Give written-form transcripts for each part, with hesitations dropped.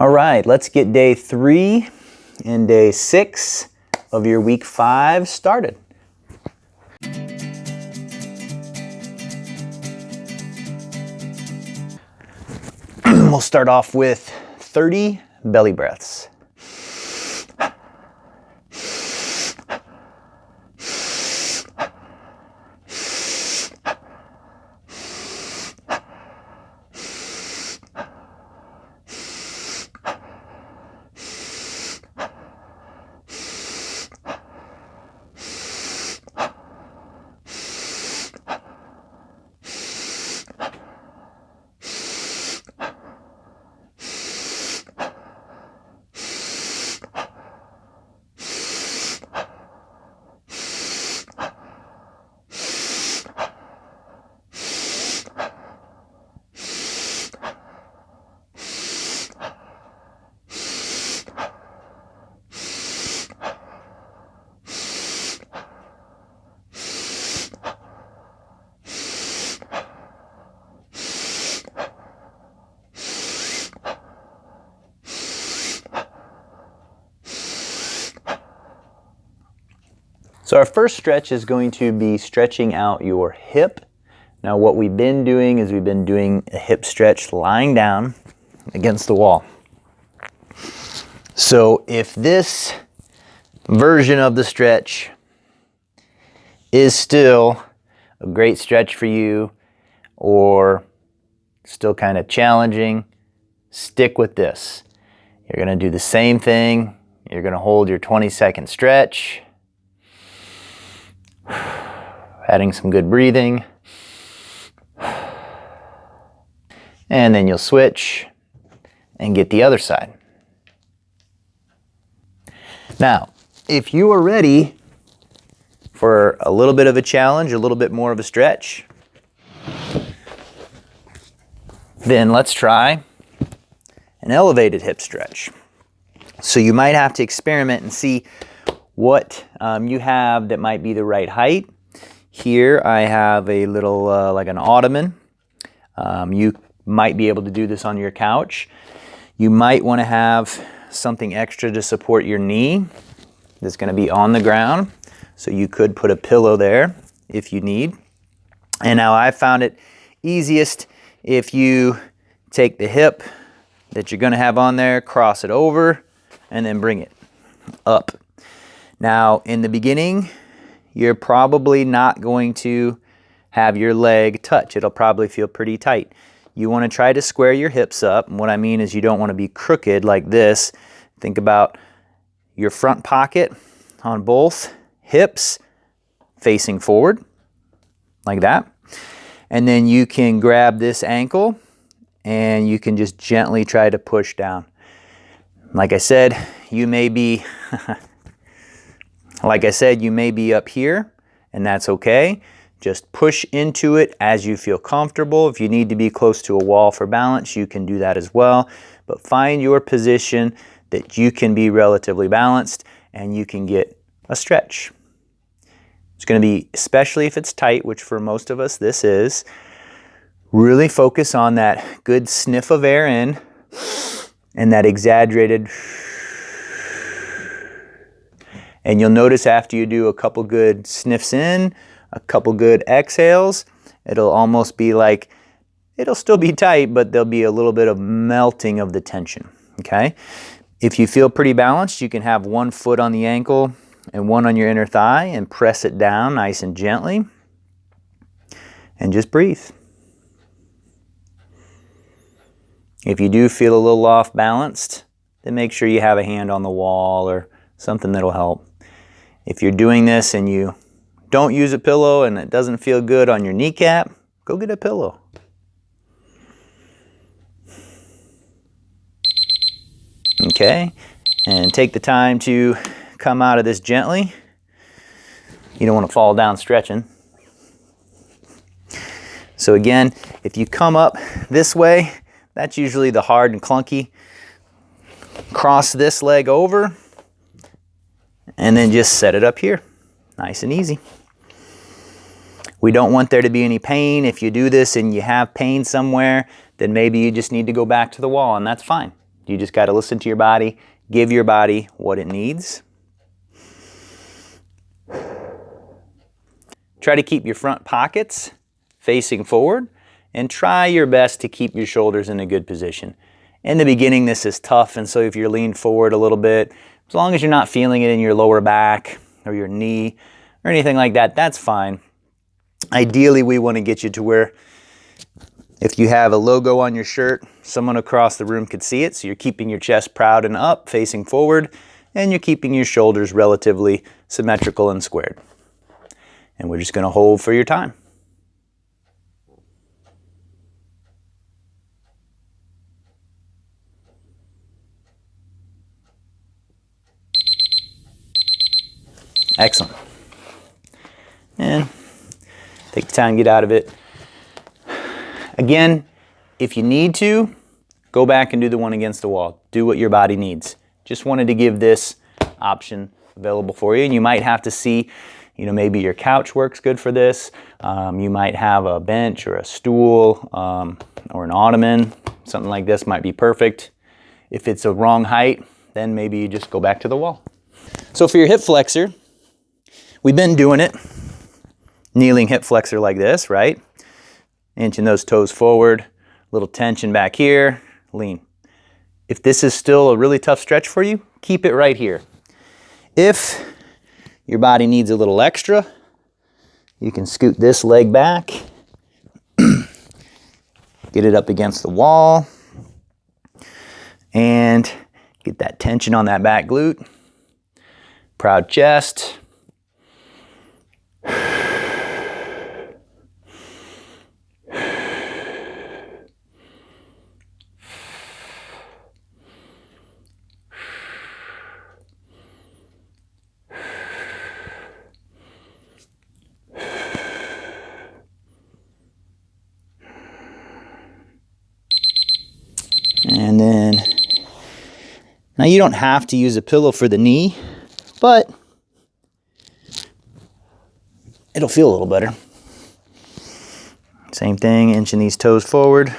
All right, let's get day 3 and day 6 of your week 5 started. We'll start off with 30 belly breaths. So our first stretch is going to be stretching out your hip. Now what we've been doing is we've been doing a hip stretch lying down against the wall. So if this version of the stretch is still a great stretch for you or still kind of challenging, stick with this. You're going to do the same thing. You're going to hold your 20-second stretch. Adding some good breathing. And then you'll switch and get the other side. Now, if you are ready for a little bit of a challenge, a little bit more of a stretch, then let's try an elevated hip stretch. So you might have to experiment and see what you have that might be the right height. Here I have a little like an ottoman. You might be able to do this on your couch. You might want to have something extra to support your knee that's going to be on the ground. So you could put a pillow there if you need. And now I found it easiest if you take the hip that you're going to have on there, cross it over, and then bring it up. Now, in the beginning, you're probably not going to have your leg touch. It'll probably feel pretty tight. You want to try to square your hips up. And what I mean is you don't want to be crooked like this. Think about your front pocket on both hips facing forward, like that. And then you can grab this ankle and you can just gently try to push down. Like I said, you may be up here, and that's okay. Just push into it as you feel comfortable. If you need to be close to a wall for balance, you can do that as well. But find your position that you can be relatively balanced and you can get a stretch. It's going to be, especially if it's tight, which for most of us this is, really focus on that good sniff of air in and that exaggerated. And you'll notice after you do a couple good sniffs in, a couple good exhales, it'll almost be like, it'll still be tight, but there'll be a little bit of melting of the tension, okay? If you feel pretty balanced, you can have one foot on the ankle and one on your inner thigh and press it down nice and gently and just breathe. If you do feel a little off balanced, then make sure you have a hand on the wall or something that'll help. If you're doing this and you don't use a pillow and it doesn't feel good on your kneecap, go get a pillow. Okay, and take the time to come out of this gently. You don't want to fall down stretching. So again, if you come up this way, that's usually the hard and clunky. Cross this leg over and then just set it up here. Nice and easy. We don't want there to be any pain. If you do this and you have pain somewhere, then maybe you just need to go back to the wall, and that's fine. You just got to listen to your body, give your body what it needs. Try to keep your front pockets facing forward and try your best to keep your shoulders in a good position. In the beginning, this is tough, and so if you're leaned forward a little bit, as long as you're not feeling it in your lower back or your knee or anything like that, that's fine. Ideally, we want to get you to where if you have a logo on your shirt, someone across the room could see it, so you're keeping your chest proud and up, facing forward, and you're keeping your shoulders relatively symmetrical and squared. And we're just going to hold for your time. Excellent. And take the time, get out of it. Again, if you need to, go back and do the one against the wall. Do what your body needs. Just wanted to give this option available for you. And you might have to see, maybe your couch works good for this. You might have a bench or a stool or an ottoman. Something like this might be perfect. If it's a wrong height, then maybe you just go back to the wall. So for your hip flexor, we've been doing it. Kneeling hip flexor like this, right? Inching those toes forward, little tension back here, lean. If this is still a really tough stretch for you, keep it right here. If your body needs a little extra, you can scoot this leg back, get it up against the wall, and get that tension on that back glute. Proud chest. And then, now you don't have to use a pillow for the knee, but it'll feel a little better. Same thing, inching these toes forward, a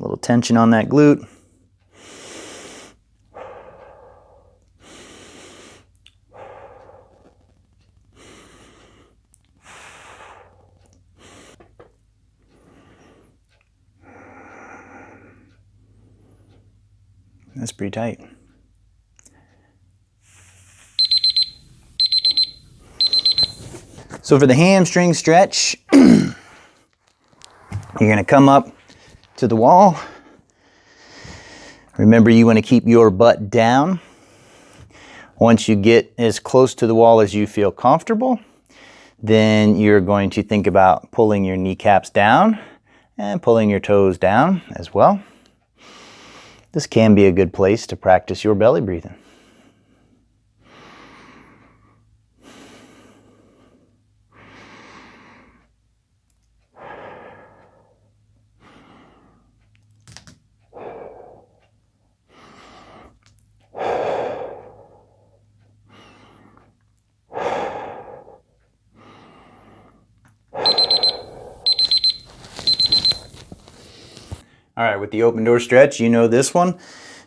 little tension on that glute. That's pretty tight. So for the hamstring stretch, you're going to come up to the wall. Remember, you want to keep your butt down. Once you get as close to the wall as you feel comfortable, then you're going to think about pulling your kneecaps down and pulling your toes down as well. This can be a good place to practice your belly breathing. All right, with the open door stretch, you know this one.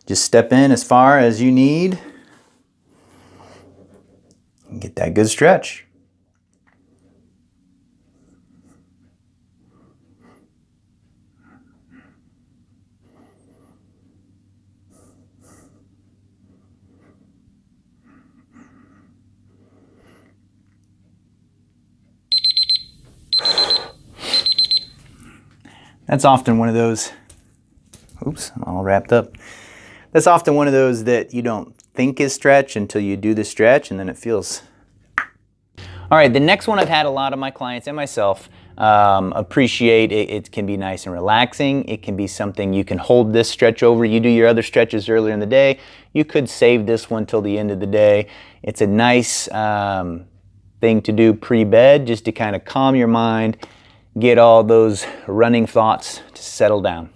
Just step in as far as you need and get that good stretch. That's often one of those, oops, I'm all wrapped up. That's often one of those that you don't think is stretch until you do the stretch, and then it feels. All right, the next one I've had a lot of my clients and myself appreciate. It can be nice and relaxing. It can be something you can hold this stretch over. You do your other stretches earlier in the day. You could save this one till the end of the day. It's a nice thing to do pre-bed, just to kind of calm your mind, get all those running thoughts to settle down.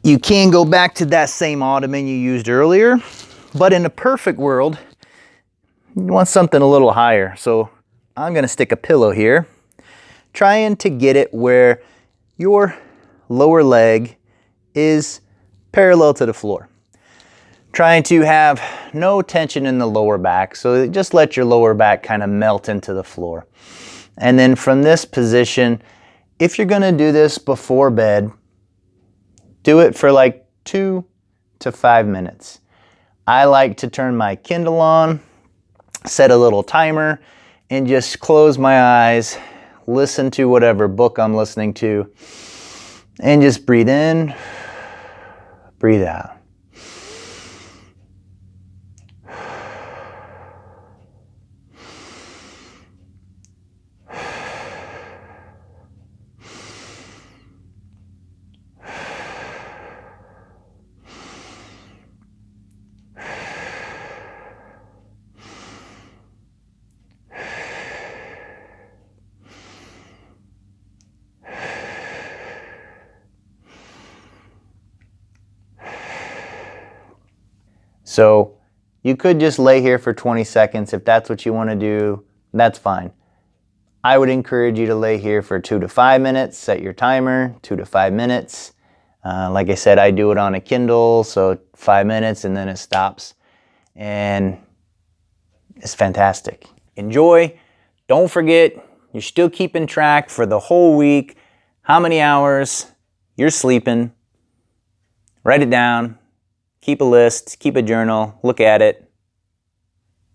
You can go back to that same ottoman you used earlier, but in a perfect world, you want something a little higher. So I'm going to stick a pillow here, trying to get it where your lower leg is parallel to the floor. Trying to have no tension in the lower back, so just let your lower back kind of melt into the floor. And then from this position, if you're going to do this before bed, do it for like 2 to 5 minutes. I like to turn my Kindle on, set a little timer, and just close my eyes, listen to whatever book I'm listening to, and just breathe in, breathe out. So you could just lay here for 20 seconds. If that's what you want to do, that's fine. I would encourage you to lay here for 2 to 5 minutes. Set your timer, 2 to 5 minutes. Like I said, I do it on a Kindle, so 5 minutes and then it stops. And it's fantastic. Enjoy. Don't forget, you're still keeping track for the whole week, how many hours you're sleeping. Write it down. Keep a list, keep a journal, look at it.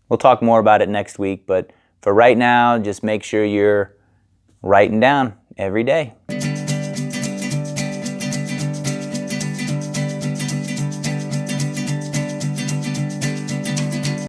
We'll talk more about it next week, but for right now, just make sure you're writing down every day.